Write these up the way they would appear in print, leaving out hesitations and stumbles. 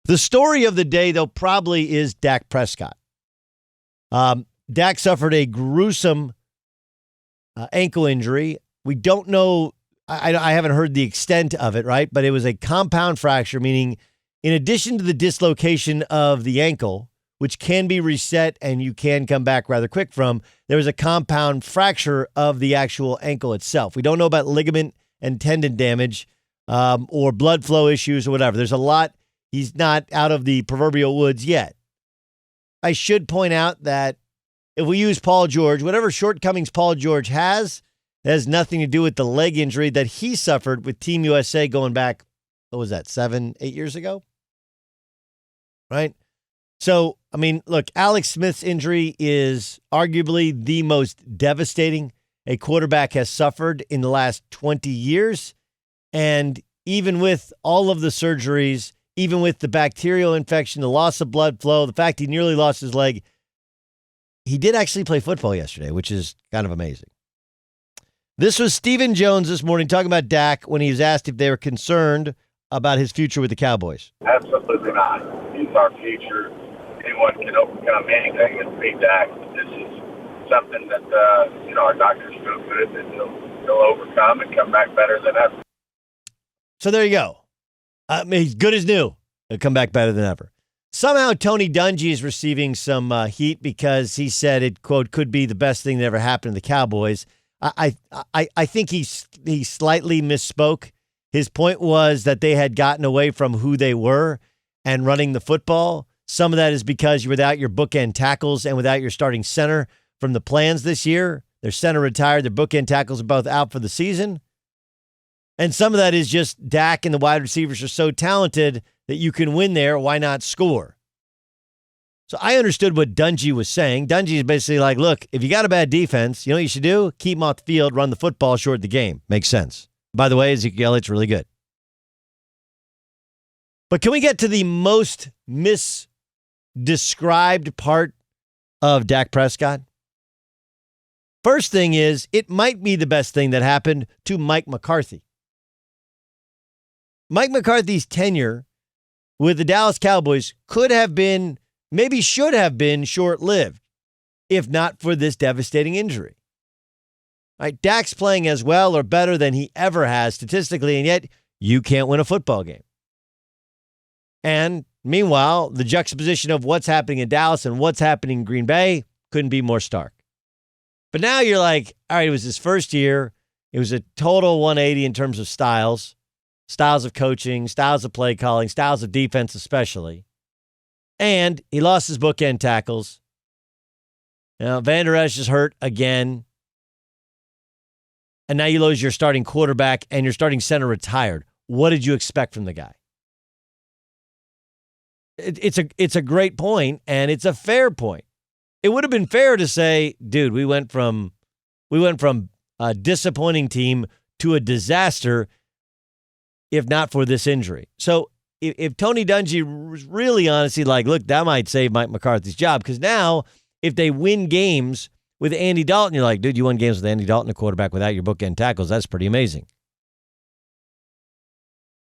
The story of the day, though, probably is Dak Prescott. Dak suffered a gruesome ankle injury. We don't know. I haven't heard the extent of it, right? But it was a compound fracture, meaning in addition to the dislocation of the ankle, which can be reset and you can come back rather quick from, there was a compound fracture of the actual ankle itself. We don't know about ligament and tendon damage or blood flow issues or whatever. There's a lot. He's not out of the proverbial woods yet. I should point out that if we use Paul George, whatever shortcomings Paul George has nothing to do with the leg injury that he suffered with Team USA going back, what was that, 7-8 years ago? Right? So, I mean, look, Alex Smith's injury is arguably the most devastating a quarterback has suffered in the last 20 years. And even with all of the surgeries, even with the bacterial infection, the loss of blood flow, the fact he nearly lost his leg, he did actually play football yesterday, which is kind of amazing. This was Stephen Jones this morning talking about Dak when he was asked if they were concerned about his future with the Cowboys. Absolutely not. He's our future. Anyone can overcome anything and beat Dak. This is something that, our doctors feel good that he'll overcome and come back better than ever. So there you go. He's good as new. He'll come back better than ever. Somehow Tony Dungy is receiving some heat because he said it, quote, could be the best thing that ever happened to the Cowboys. I think he slightly misspoke. His point was that they had gotten away from who they were and running the football. Some of that is because you're without your bookend tackles and without your starting center from the plans this year. Their center retired. Their bookend tackles are both out for the season. And some of that is just Dak and the wide receivers are so talented that you can win there. Why not score? So I understood what Dungy was saying. Dungy is basically like, look, if you got a bad defense, you know what you should do? Keep them off the field, run the football, short the game. Makes sense. By the way, Ezekiel Elliott's really good. But can we get to the most misdescribed part of Dak Prescott? First thing is, it might be the best thing that happened to Mike McCarthy. Mike McCarthy's tenure with the Dallas Cowboys could have been, maybe should have been short-lived, if not for this devastating injury. Right? Dak's playing as well or better than he ever has statistically, and yet you can't win a football game. And meanwhile, the juxtaposition of what's happening in Dallas and what's happening in Green Bay couldn't be more stark. But now you're like, all right, it was his first year. It was a total 180 in terms of styles of coaching, styles of play calling, styles of defense especially. And he lost his bookend tackles. Now, Van Der Esch is hurt again. And now you lose your starting quarterback and your starting center retired. What did you expect from the guy? It's a great point, and it's a fair point. It would have been fair to say, dude, we went from a disappointing team to a disaster if not for this injury. So if Tony Dungy was really honestly like, look, that might save Mike McCarthy's job, because now if they win games with Andy Dalton, you're like, dude, you won games with Andy Dalton, a quarterback without your bookend tackles. That's pretty amazing.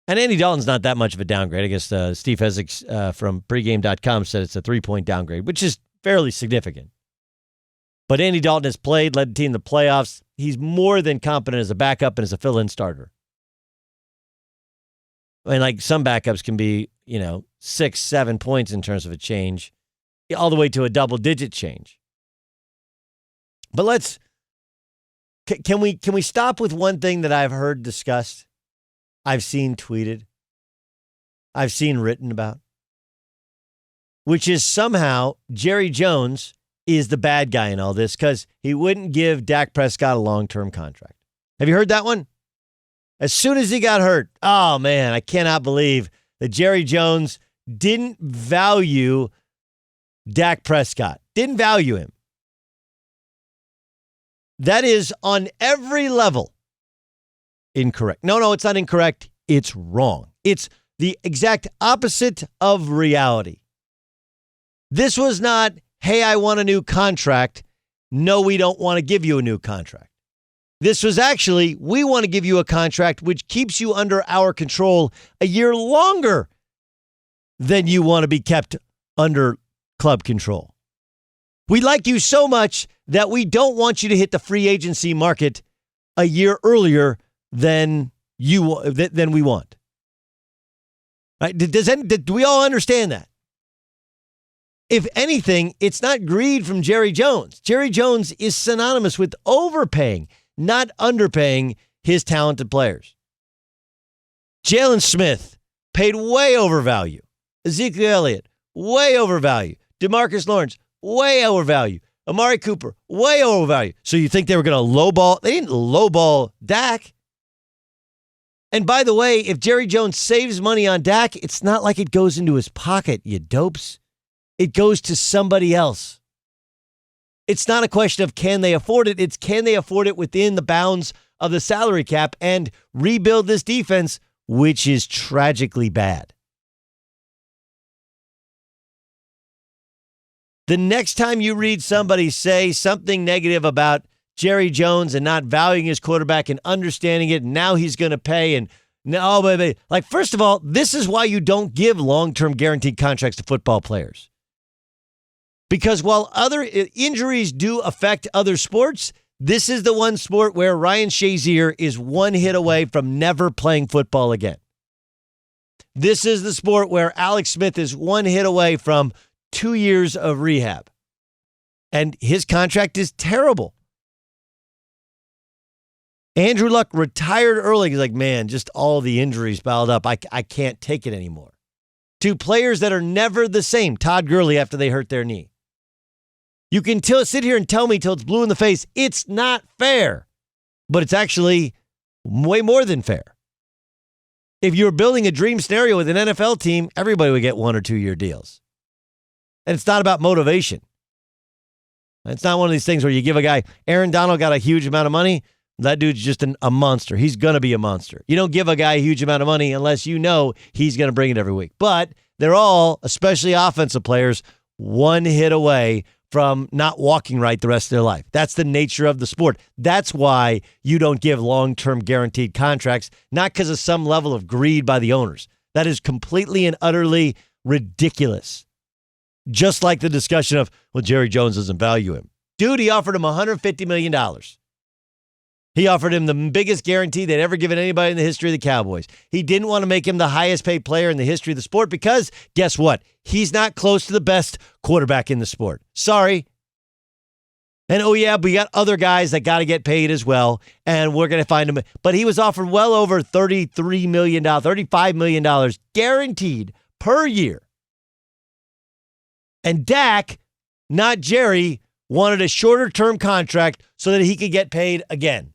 And Andy Dalton's not that much of a downgrade. I guess Steve Fezzik from pregame.com said it's a 3-point downgrade, which is fairly significant. But Andy Dalton has played, led the team in the playoffs. He's more than competent as a backup and as a fill-in starter. I mean, like some backups can be, 6-7 points in terms of a change, all the way to a double-digit change. But can we stop with one thing that I've heard discussed, I've seen tweeted, I've seen written about, which is somehow Jerry Jones is the bad guy in all this because he wouldn't give Dak Prescott a long-term contract. Have you heard that one? As soon as he got hurt, oh man, I cannot believe that Jerry Jones didn't value Dak Prescott, didn't value him. That is on every level incorrect. No, it's not incorrect. It's wrong. It's the exact opposite of reality. This was not, hey, I want a new contract. No, we don't want to give you a new contract. This was actually, we want to give you a contract which keeps you under our control a year longer then you want to be kept under club control. We like you so much that we don't want you to hit the free agency market a year earlier than we want. Right? Do we all understand that? If anything, it's not greed from Jerry Jones. Jerry Jones is synonymous with overpaying, not underpaying his talented players. Jalen Smith paid way over value. Ezekiel Elliott, way over value. DeMarcus Lawrence, way over value. Amari Cooper, way over value. So you think they were going to lowball? They didn't lowball Dak. And by the way, if Jerry Jones saves money on Dak, it's not like it goes into his pocket, you dopes. It goes to somebody else. It's not a question of can they afford it. It's can they afford it within the bounds of the salary cap and rebuild this defense, which is tragically bad. The next time you read somebody say something negative about Jerry Jones and not valuing his quarterback and understanding it, and now he's going to pay, and no, baby. Like, first of all, this is why you don't give long-term guaranteed contracts to football players. Because while other injuries do affect other sports, this is the one sport where Ryan Shazier is one hit away from never playing football again. This is the sport where Alex Smith is one hit away from 2 years of rehab. And his contract is terrible. Andrew Luck retired early. He's like, man, just all the injuries piled up. I can't take it anymore. To players that are never the same. Todd Gurley after they hurt their knee. You can sit here and tell me till it's blue in the face, it's not fair. But it's actually way more than fair. If you were building a dream scenario with an NFL team, everybody would get 1 or 2 year deals. And it's not about motivation. It's not one of these things where you give a guy, Aaron Donald got a huge amount of money. That dude's just a monster. He's going to be a monster. You don't give a guy a huge amount of money unless you know he's going to bring it every week. But they're all, especially offensive players, one hit away from not walking right the rest of their life. That's the nature of the sport. That's why you don't give long-term guaranteed contracts, not because of some level of greed by the owners. That is completely and utterly ridiculous. Just like the discussion of, well, Jerry Jones doesn't value him. Dude, he offered him $150 million. He offered him the biggest guarantee they'd ever given anybody in the history of the Cowboys. He didn't want to make him the highest paid player in the history of the sport because, guess what? He's not close to the best quarterback in the sport. Sorry. And oh yeah, we got other guys that got to get paid as well, and we're going to find him. But he was offered well over $33 million, $35 million guaranteed per year. And Dak, not Jerry, wanted a shorter term contract so that he could get paid again.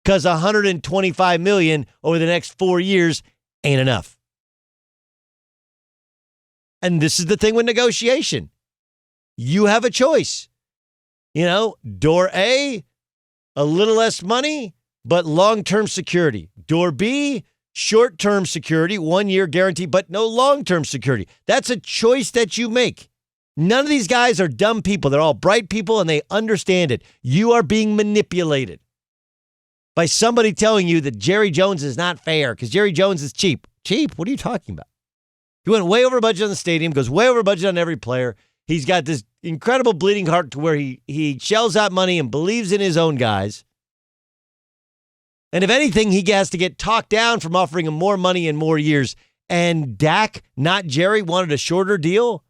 Because $125 million over the next 4 years ain't enough. And this is the thing with negotiation. You have a choice. You know, door A, a little less money, but long-term security. Door B, short-term security, 1 year guarantee, but no long-term security. That's a choice that you make. None of these guys are dumb people. They're all bright people, and they understand it. You are being manipulated by somebody telling you that Jerry Jones is not fair because Jerry Jones is cheap. Cheap? What are you talking about? He went way over budget on the stadium, goes way over budget on every player. He's got this incredible bleeding heart to where he shells out money and believes in his own guys. And if anything, he has to get talked down from offering him more money in more years. And Dak, not Jerry, wanted a shorter deal.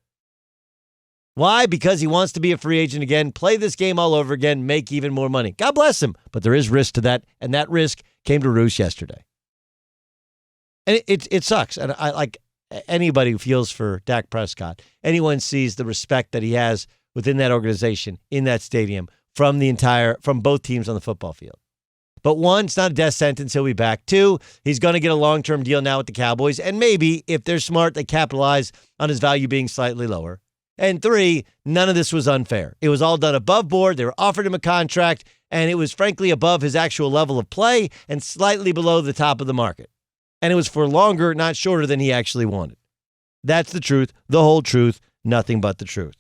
Why? Because he wants to be a free agent again, play this game all over again, make even more money. God bless him. But there is risk to that, and that risk came to roost yesterday. And it sucks. And I like anybody who feels for Dak Prescott, anyone sees the respect that he has within that organization, in that stadium, from both teams on the football field. But one, it's not a death sentence. He'll be back. Two, he's going to get a long-term deal now with the Cowboys. And maybe, if they're smart, they capitalize on his value being slightly lower. And three, none of this was unfair. It was all done above board. They were offered him a contract, and it was frankly above his actual level of play and slightly below the top of the market. And it was for longer, not shorter than he actually wanted. That's the truth, the whole truth, nothing but the truth.